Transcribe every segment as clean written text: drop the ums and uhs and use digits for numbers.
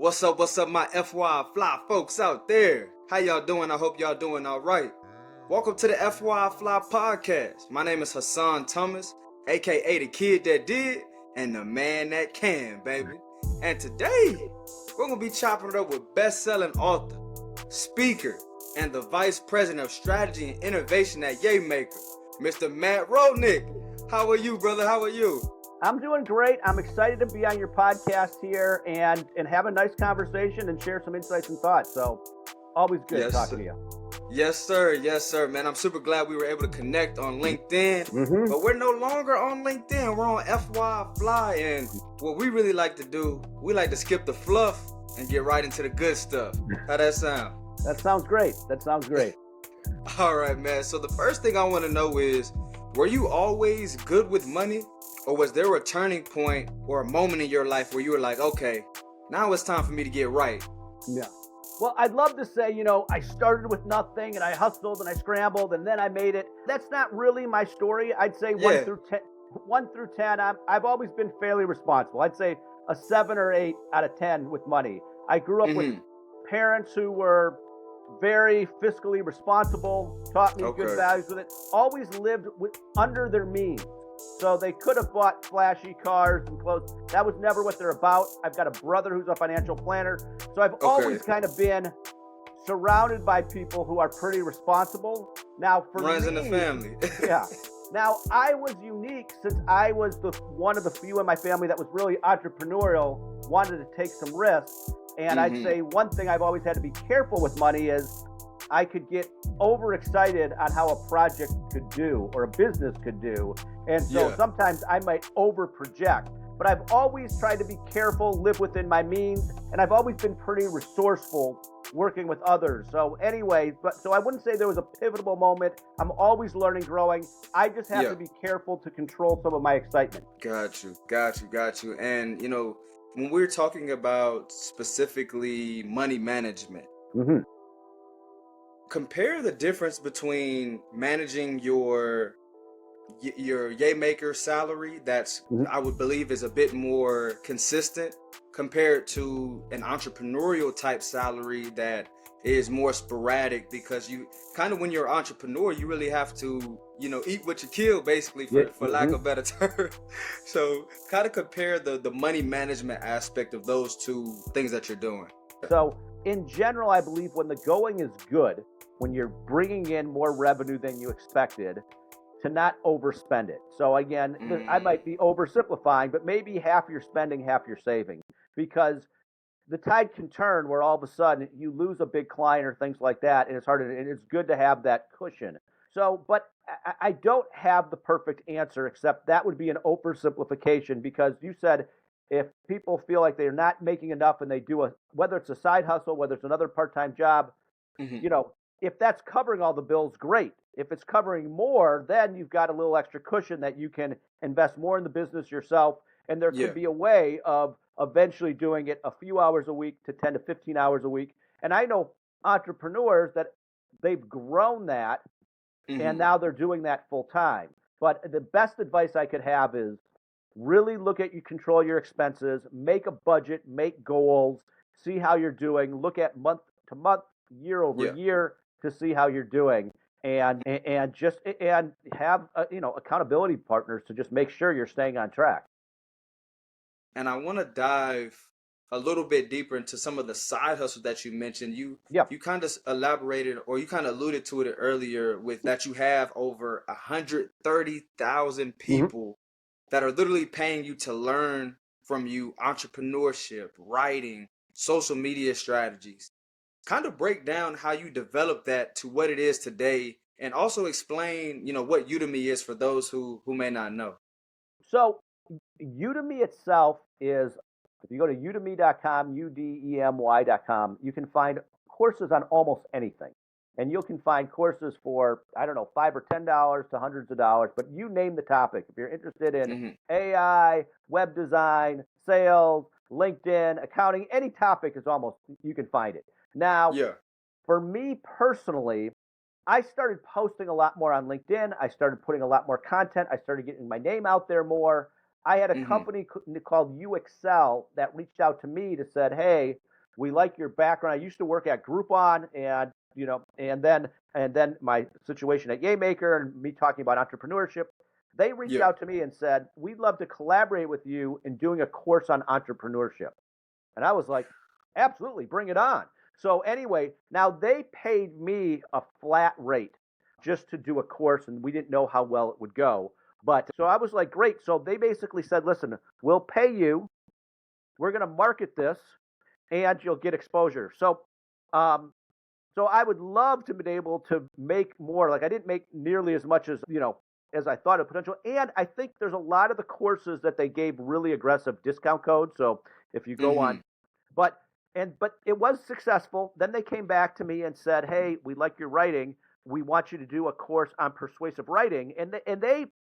What's up, my FY Fly folks out there? How y'all doing? I hope y'all doing all right. Welcome to the FY Fly podcast. My name is Hassan Thomas, aka the kid that did and the man that can, baby. And today, we're gonna be chopping it up with best-selling author, speaker, and the vice president of strategy and innovation at Yaymaker, Mr. Matt Rolnick. How are you, brother? How are you? I'm doing great. I'm excited to be on your podcast here and have a nice conversation and share some insights and thoughts. So always good talking to you. Yes, sir, man. I'm super glad we were able to connect on LinkedIn, but we're no longer on LinkedIn. We're on FY Fly, and what we really like to do, we like to skip the fluff and get right into the good stuff. How that sound? That sounds great. All right, man. So the first thing I want to know is, were you always good with money? Or was there a turning point or a moment in your life where you were like, okay, now it's time for me to get right? Yeah. Well, I'd love to say, I started with nothing and I hustled and I scrambled and then I made it. That's not really my story. I'd say 1 through 10, I've always been fairly responsible. I'd say a 7 or 8 out of 10 with money. I grew up with parents who were very fiscally responsible, taught me good values with it, always lived under their means. So they could have bought flashy cars and clothes. That was never what they're about. I've got a brother who's a financial planner. So I've always kind of been surrounded by people who are pretty responsible. Now, for runs me, in the family. Yeah. Now, I was unique since I was one of the few in my family that was really entrepreneurial, wanted to take some risks. And I'd say one thing I've always had to be careful with money is I could get overexcited on how a project could do or a business could do. And so sometimes I might overproject. But I've always tried to be careful, live within my means, and I've always been pretty resourceful working with others. So anyway, so I wouldn't say there was a pivotal moment. I'm always learning, growing. I just have to be careful to control some of my excitement. Got you. And, when we're talking about specifically money management, compare the difference between managing your Yaymaker salary that's I would believe is a bit more consistent compared to an entrepreneurial type salary that is more sporadic, because you kind of, when you're an entrepreneur, you really have to eat what you kill, basically, for lack of a better term. So kind of compare the money management aspect of those two things that you're doing. So in general, I believe when the going is good, when you're bringing in more revenue than you expected, to not overspend it. So again, I might be oversimplifying, but maybe half you're spending, half you're saving, because the tide can turn where all of a sudden you lose a big client or things like that, and it's hard, and it's good to have that cushion. So, but I don't have the perfect answer, except that would be an oversimplification, because you said if people feel like they're not making enough and they do whether it's a side hustle, whether it's another part-time job, if that's covering all the bills, great. If it's covering more, then you've got a little extra cushion that you can invest more in the business yourself. And there could be a way of eventually doing it a few hours a week to 10 to 15 hours a week. And I know entrepreneurs that they've grown that and now they're doing that full time. But the best advice I could have is really control your expenses, make a budget, make goals, see how you're doing, look at month to month, year over year to see how you're doing. And have accountability partners to just make sure you're staying on track. And I want to dive a little bit deeper into some of the side hustles that you mentioned. You kind of elaborated, or you kind of alluded to it earlier, with that you have over 130,000 people that are literally paying you to learn from you entrepreneurship, writing, social media strategies. Kind of break down how you developed that to what it is today, and also explain, what Udemy is for those who may not know. So Udemy itself is, if you go to udemy.com, udemy.com, you can find courses on almost anything. And you can find courses for, $5 or $10 to hundreds of dollars, but you name the topic. If you're interested in AI, web design, sales, LinkedIn, accounting, any topic you can find it. Now, for me personally, I started posting a lot more on LinkedIn. I started putting a lot more content. I started getting my name out there more. I had a company called UXL that reached out to me to said, hey, we like your background. I used to work at Groupon, and and then my situation at Yaymaker and me talking about entrepreneurship. They reached Yeah. out to me and said, we'd love to collaborate with you in doing a course on entrepreneurship. And I was like, absolutely, bring it on. So anyway, now they paid me a flat rate just to do a course, and we didn't know how well it would go. But so I was like, great. So they basically said, listen, we'll pay you. We're going to market this, and you'll get exposure. Um, so I would love to be able to make more. Like I didn't make nearly as much as I thought of potential. And I think there's a lot of the courses that they gave really aggressive discount codes. So if you go Mm-hmm. on, but but it was successful. Then they came back to me and said, "Hey, we like your writing. We want you to do a course on persuasive writing."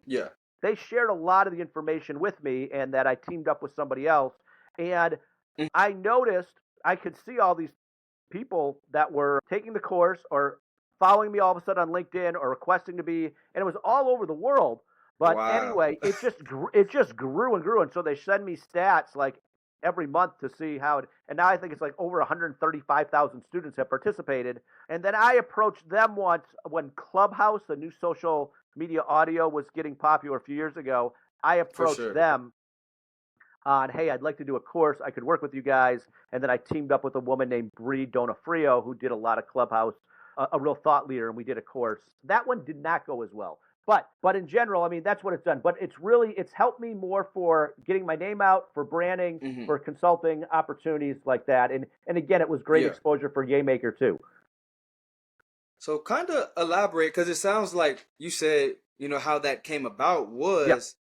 Yeah. They shared a lot of the information with me, and that I teamed up with somebody else. And Mm. I noticed I could see all these people that were taking the course or following me all of a sudden on LinkedIn or requesting to be, and it was all over the world. But Wow. anyway, it just grew and grew, and so they send me stats like every month to see how it. And now I think it's like over 135,000 students have participated. And then I approached them once when Clubhouse, the new social media audio, was getting popular a few years ago. I For approached sure. them on, hey, I'd like to do a course. I could work with you guys. And then I teamed up with a woman named Bree Donofrio, who did a lot of Clubhouse, a real thought leader, and we did a course. That one did not go as well. But in general, I mean, that's what it's done. But it's helped me more for getting my name out, for branding, Mm-hmm. for consulting opportunities like that. And again, it was great Yeah. exposure for Yaymaker too. So kind of elaborate, because it sounds like you said, how that came about Yep. was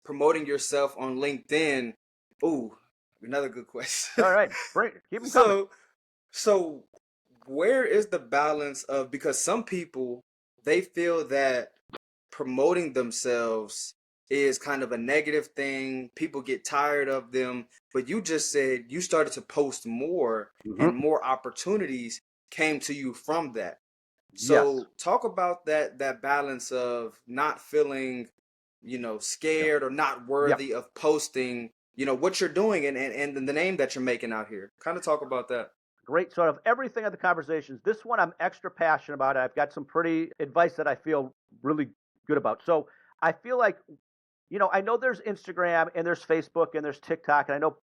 promoting yourself on LinkedIn. Ooh, another good question. All right. Great. Keep them coming. So, so where is the balance of, because some people, they feel that promoting themselves is kind of a negative thing. People get tired of them, but you just said you started to post more and Mm-hmm. more opportunities came to you from that. Yes. So talk about that balance of not feeling, Yep. scared or not Yep. worthy of posting, what you're doing and the name that you're making out here. Kind of talk about that. Great. Sort of everything of the conversations. This one I'm extra passionate about. I've got some pretty advice that I feel really good about. So I feel like, I know there's Instagram and there's Facebook and there's TikTok, and I know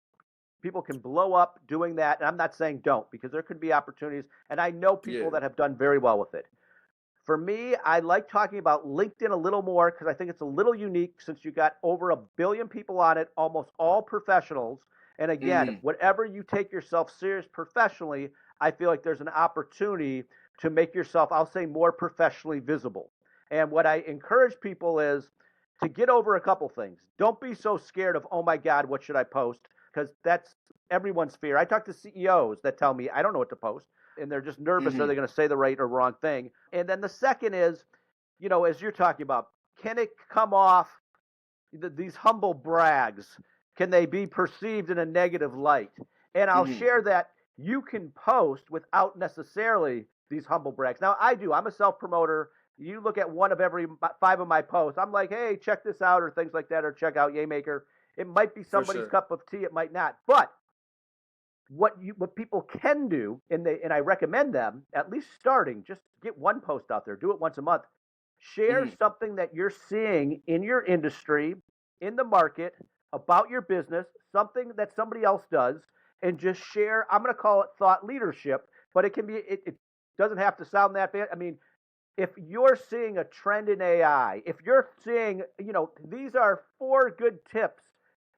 people can blow up doing that. And I'm not saying don't, because there could be opportunities. And I know people Yeah. that have done very well with it. For me, I like talking about LinkedIn a little more because I think it's a little unique since you got over 1 billion people on it, almost all professionals. And again, Mm-hmm. whatever you take yourself serious professionally, I feel like there's an opportunity to make yourself, I'll say, more professionally visible. And what I encourage people is to get over a couple things. Don't be so scared of, oh my God, what should I post? Because that's everyone's fear. I talk to CEOs that tell me, I don't know what to post, and they're just nervous. Are Mm-hmm. they going to say the right or wrong thing? And then the second is, as you're talking about, can it come off these humble brags? Can they be perceived in a negative light? And I'll Mm-hmm. share that you can post without necessarily these humble brags. Now, I do. I'm a self promoter. You look at one of every 5 of my posts. I'm like, hey, check this out, or things like that, or check out Yaymaker. It might be For somebody's sure. cup of tea. It might not. But what people can do, and I recommend them at least starting, just get one post out there, do it once a month, share Mm-hmm. something that you're seeing in your industry, in the market, about your business, something that somebody else does, and just share. I'm going to call it thought leadership, but it doesn't have to sound that bad. I mean, if you're seeing a trend in AI, if you're seeing, these are 4 good tips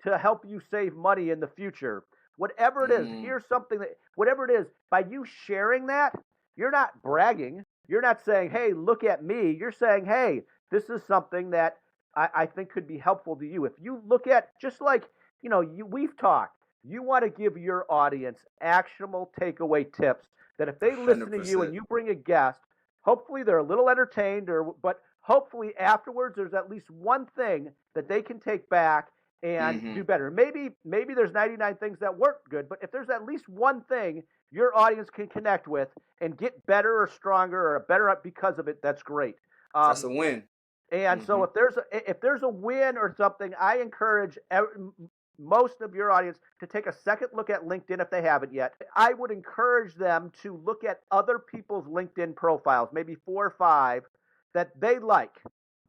to help you save money in the future. Whatever it is, Mm-hmm. here's something whatever it is, by you sharing that, you're not bragging. You're not saying, hey, look at me. You're saying, hey, this is something that I think could be helpful to you. If you look at, just like, we've talked, you want to give your audience actionable takeaway tips that if they listen to you 100%. and you bring a guest, hopefully they're a little entertained, but hopefully afterwards there's at least one thing that they can take back and Mm-hmm. do better. Maybe there's 99 things that work good, but if there's at least one thing your audience can connect with and get better or stronger or better because of it, that's great. That's a Um, win. and so Mm-hmm. if there's a win or something, I encourage most of your audience to take a second look at LinkedIn if they haven't yet. I would encourage them to look at other people's LinkedIn profiles, maybe 4 or 5 that they like,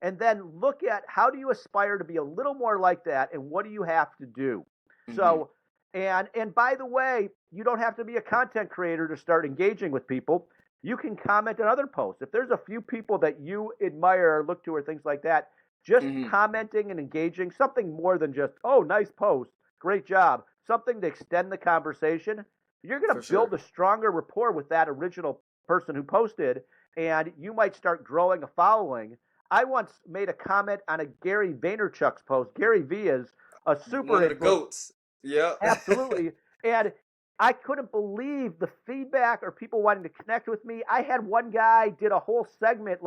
and then look at how do you aspire to be a little more like that, and what do you have to do. So, and by the way, you don't have to be a content creator to start engaging with people. You can comment on other posts. If there's a few people that you admire or look to or things like that, just commenting and engaging, something more than just, oh, nice post, great job, something to extend the conversation, you're going to build a stronger rapport with that original person who posted, and you might start growing a following. I once made a comment on a Gary Vaynerchuk's post. Gary V is a super one of the GOATs. Yeah. Absolutely. And I couldn't believe the feedback or people wanting to connect with me. I had one guy did a whole segment,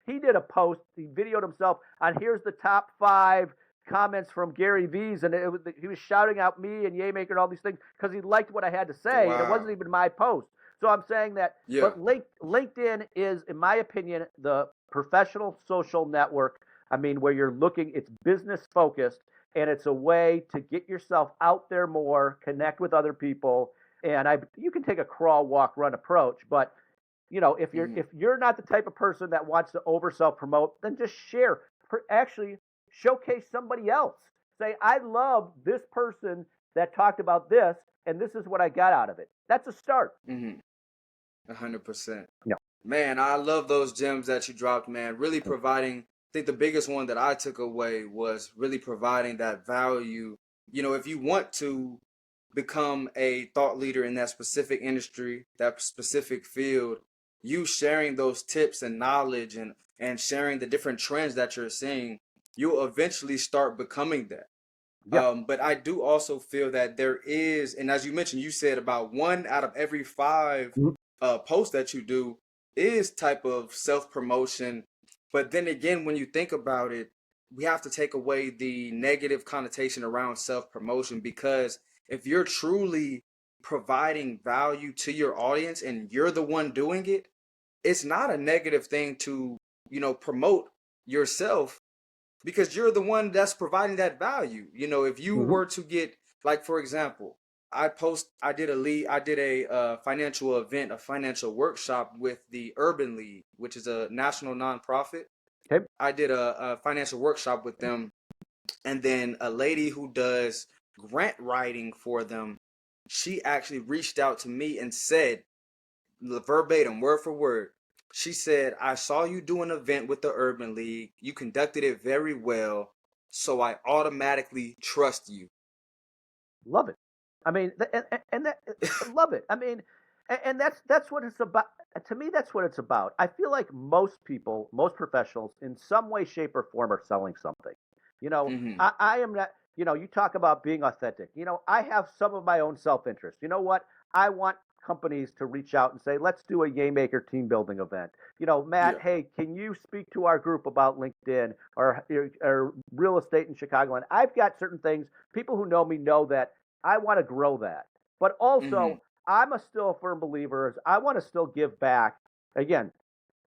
he did a post, he videoed himself on here's the top 5 comments from Gary V's, and he was shouting out me and Yaymaker and all these things because he liked what I had to say, and it wasn't even my post. So I'm saying that, but LinkedIn is, in my opinion, the professional social network. I mean, where you're looking, it's business focused, and it's a way to get yourself out there more, connect with other people, and you can take a crawl, walk, run approach, but if you're not the type of person that wants to over self promote, then just share. Actually, showcase somebody else. Say, I love this person that talked about this, and this is what I got out of it. That's a start. 100%. Yeah. Man, I love those gems that you dropped, man. Really providing, I think the biggest one that I took away was really providing that value. If you want to become a thought leader in that specific industry, that specific field, you sharing those tips and knowledge and sharing the different trends that you're seeing, you'll eventually start becoming that. Yep. But I do also feel that there is, and as you mentioned, you said about 1 out of every 5 posts that you do is type of self-promotion. But then again, when you think about it, we have to take away the negative connotation around self-promotion, because if you're truly providing value to your audience and you're the one doing it, it's not a negative thing to, promote yourself, because you're the one that's providing that value. If you were to get, like, for example, I did a financial event, a financial workshop with the Urban League, which is a national nonprofit. Okay. I did a financial workshop with them, and then a lady who does grant writing for them, she actually reached out to me and said, verbatim, word for word, she said, I saw you do an event with the Urban League. You conducted it very well, so I automatically trust you. Love it. I mean, love it. I mean, and that's what it's about. To me, that's what it's about. I feel like most people, most professionals, in some way, shape, or form, are selling something. I am not. You talk about being authentic. I have some of my own self-interest. You know what? I want companies to reach out and say, let's do a Yaymaker team building event. Matt, hey, can you speak to our group about LinkedIn or real estate in Chicagoland? I've got certain things. People who know me know that I want to grow that. But also, I'm still a firm believer. I want to still give back. Again,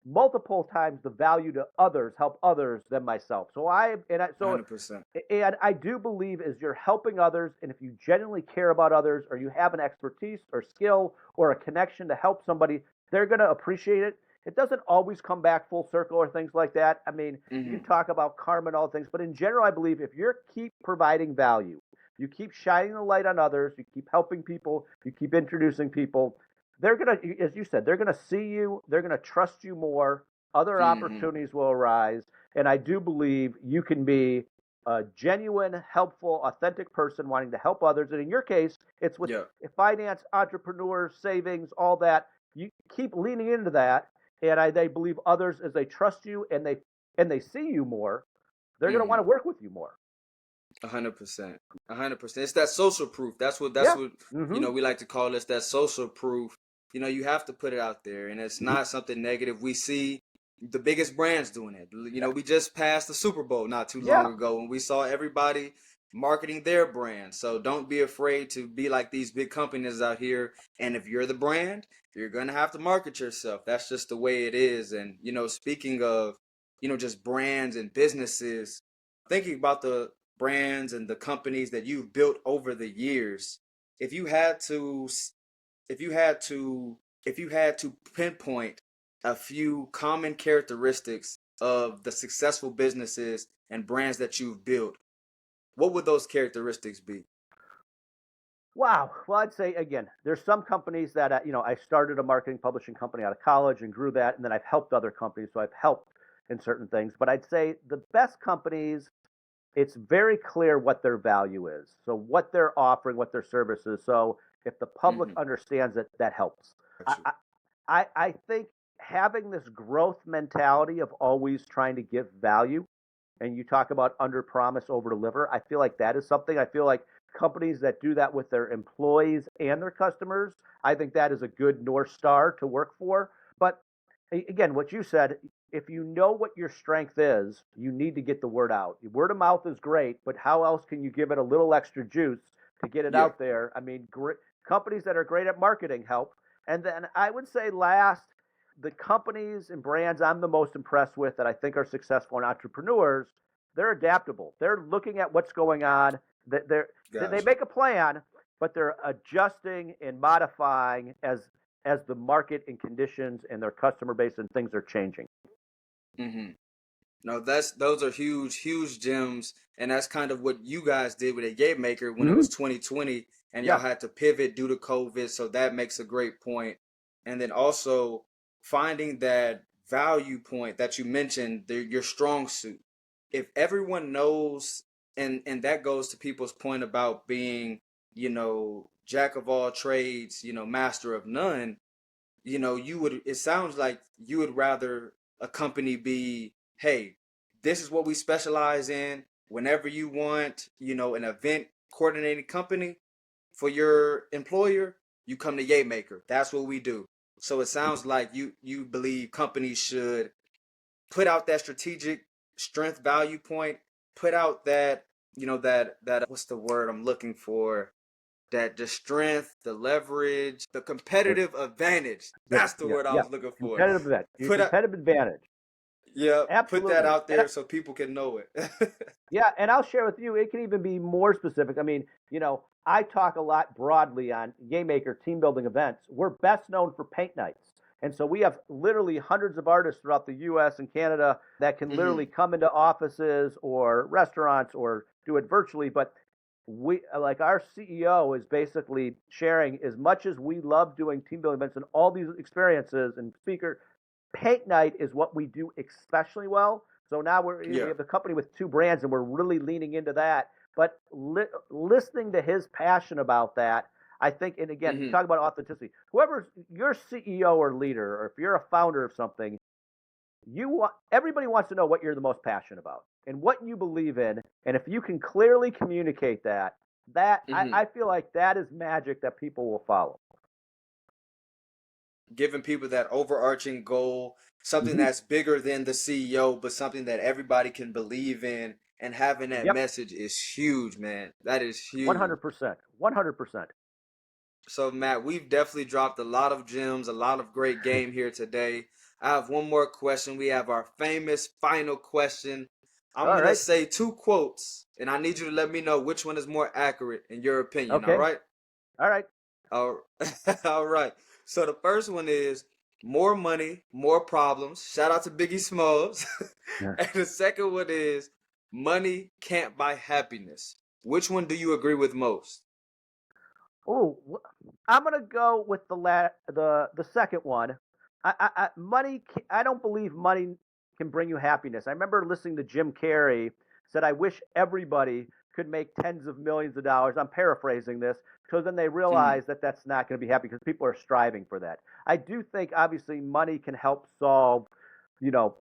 multiple times the value to others, help others than myself. So 100%. And I do believe as you're helping others, and if you genuinely care about others, or you have an expertise or skill or a connection to help somebody, they're going to appreciate it. It doesn't always come back full circle or things like that. I mean, you can talk about karma and all things, but in general, I believe if you keep providing value, you keep shining the light on others, you keep helping people, you keep introducing people, they're going to, as you said, they're going to see you, they're going to trust you more, other opportunities will arise, and I do believe you can be a genuine, helpful, authentic person wanting to help others, and in your case, it's with finance, entrepreneurs, savings, all that. You keep leaning into that, and they believe others, as they trust you and they see you more, they're going to want to work with you more. 100%. 100%. It's that social proof. That's what we like to call this, that social proof. You have to put it out there, and it's not something negative. We see the biggest brands doing it. We just passed the Super Bowl not too long ago, and we saw everybody marketing their brand. So don't be afraid to be like these big companies out here. And if you're the brand, you're going to have to market yourself. That's just the way it is. And, speaking of, just brands and businesses, thinking about the brands and the companies that you've built over the years, if you had to if you had to if you had to pinpoint a few common characteristics of the successful businesses and brands that you've built, what would those characteristics be? Wow. Well, I'd say again, there's some companies that I started a marketing publishing company out of college and grew that, and then I've helped other companies, so I've helped in certain things. But I'd say the best companies, it's very clear what their value is, so what they're offering, what their service is. So if the public Mm-hmm. understands it, that helps. I, Got you. I think having this growth mentality of always trying to give value, and you talk about under promise, over deliver, I feel like that is something. I feel like companies that do that with their employees and their customers, I think that is a good North Star to work for. But again, what you said, if you know what your strength is, you need to get the word out. Word of mouth is great, but how else can you give it a little extra juice to get it Yeah. out there? I mean, companies that are great at marketing help. And then I would say last, the companies and brands I'm the most impressed with that I think are successful and entrepreneurs, they're adaptable. They're looking at what's going on. They Got you. make a plan, but they're adjusting and modifying as the market and conditions and their customer base and things are changing. Mm-hmm. No, those are huge, huge gems, and that's kind of what you guys did with a game maker when it Mm-hmm. was 2020, and y'all Yeah. had to pivot due to COVID. So that makes a great point. And then also finding that value point that you mentioned, your strong suit. If everyone knows, and that goes to people's point about being, jack of all trades, master of none. It sounds like you would rather a company be, hey, this is what we specialize in. Whenever you want, an event coordinating company for your employer, you come to Yaymaker. That's what we do. So it sounds like you believe companies should put out that strategic strength value point, put out that, that what's the word I'm looking for? That the strength, the leverage, the competitive advantage. Yeah, That's the yeah, word I yeah. was looking for. Competitive advantage. Your Put up, competitive advantage. yeah, put that Absolutely. out there so people can know it. Yeah, and I'll share with you, it can even be more specific. I mean, I talk a lot broadly on Gaymaker team building events. We're best known for paint nights. And so we have literally hundreds of artists throughout the US and Canada that can Hmm. literally come into offices or restaurants or do it virtually. But we, like our CEO, is basically sharing as much as we love doing team building events and all these experiences and speaker, paint night is what we do especially well. So now we Yeah. have a company with two brands, and we're really leaning into that. But listening to his passion about that, I think, and again, you Hmm. talk about authenticity. Whoever's your CEO or leader, or if you're a founder of something, everybody wants to know what you're the most passionate about and what you believe in. And if you can clearly communicate that, Hmm. I feel like that is magic that people will follow. Giving people that overarching goal, something Mm-hmm. that's bigger than the CEO, but something that everybody can believe in, and having that Yep. message is huge, man. That is huge. 100%. 100%. So, Matt, we've definitely dropped a lot of gems, a lot of great game here today. I have one more question. We have our famous final question. I'm All going to right. say two quotes, and I need you to let me know which one is more accurate in your opinion, all Okay. right? All right. All, all right. So, the first one is more money, more problems. Shout out to Biggie Smalls. Yeah. And the second one is money can't buy happiness. Which one do you agree with most? Oh, I'm gonna go with the second one. Money. I don't believe money can bring you happiness. I remember listening to Jim Carrey said, "I wish everybody could make tens of millions of dollars." I'm paraphrasing this because then they Hmm. realize that that's not going to be happy because people are striving for that. I do think obviously money can help solve, you know,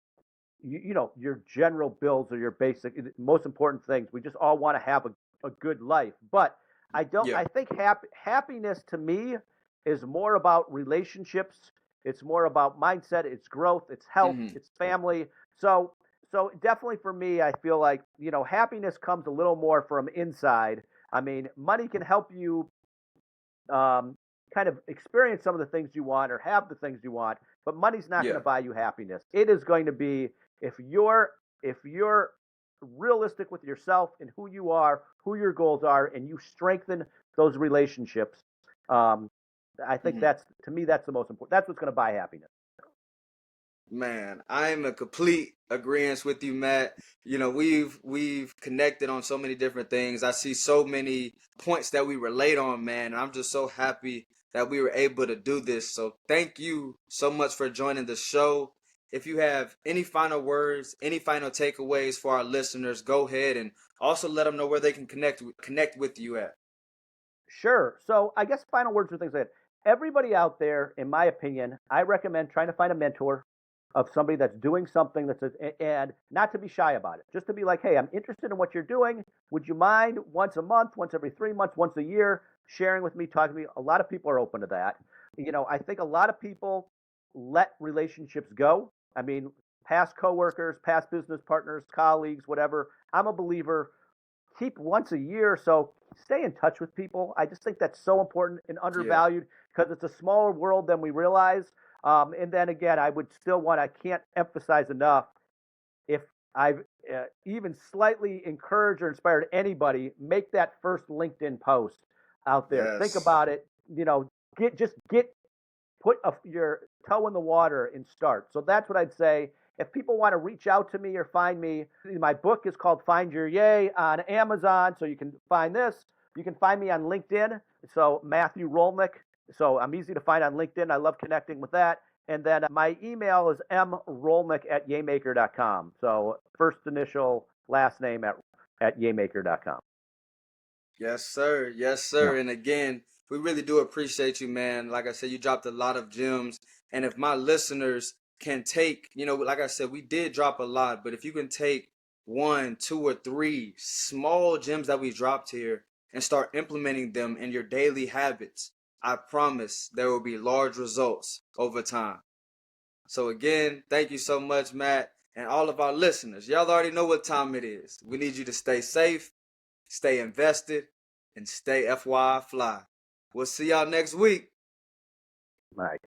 your general bills or your basic most important things. We just all want to have a good life, but Yeah. I think happiness to me is more about relationships. It's more about mindset, it's growth, it's health, Hmm. it's family. So definitely for me, I feel like happiness comes a little more from inside. I mean, money can help you um, kind of experience some of the things you want or have the things you want, but money's not going to Yeah. buy you happiness. It is going to be if you're realistic with yourself and who you are, who your goals are, and you strengthen those relationships. I think that's, to me, that's the most important. That's what's going to buy happiness. Man, I am in complete agreement with you, Matt. You know, we've connected on so many different things. I see so many points that we relate on, man, and I'm just so happy that we were able to do this. So thank you so much for joining the show. If you have any final words, any final takeaways for our listeners, go ahead and also let them know where they can connect with you at. Sure. So I guess final words are things like that. Everybody out there, in my opinion, I recommend trying to find a mentor of somebody that's doing something and not to be shy about it. Just to be like, hey, I'm interested in what you're doing. Would you mind once a month, once every 3 months, once a year, sharing with me, talking to me? A lot of people are open to that. I think a lot of people let relationships go. I mean, past coworkers, past business partners, colleagues, whatever. I'm a believer, keep once a year. So stay in touch with people. I just think that's so important and Yeah. undervalued because it's a smaller world than we realize. And then again, I would still want, I can't emphasize enough, if I've even slightly encouraged or inspired anybody, make that first LinkedIn post out there. Think Yes. about it. Get put your toe in the water and start. So that's what I'd say. If people want to reach out to me or find me, my book is called Find Your Yay on Amazon. So you can find this. You can find me on LinkedIn. So Matthew Rolnick. So I'm easy to find on LinkedIn. I love connecting with that. And then my email is mrolnick@yaymaker.com. So first initial, last name at yaymaker.com. Yes, sir. Yes, Yeah. sir. And again, we really do appreciate you, man. Like I said, you dropped a lot of gems. And if my listeners can take, like I said, we did drop a lot, but if you can take one, two, or three small gems that we dropped here and start implementing them in your daily habits, I promise there will be large results over time. So again, thank you so much, Matt, and all of our listeners. Y'all already know what time it is. We need you to stay safe, stay invested, and stay FYI fly. We'll see y'all next week. All right.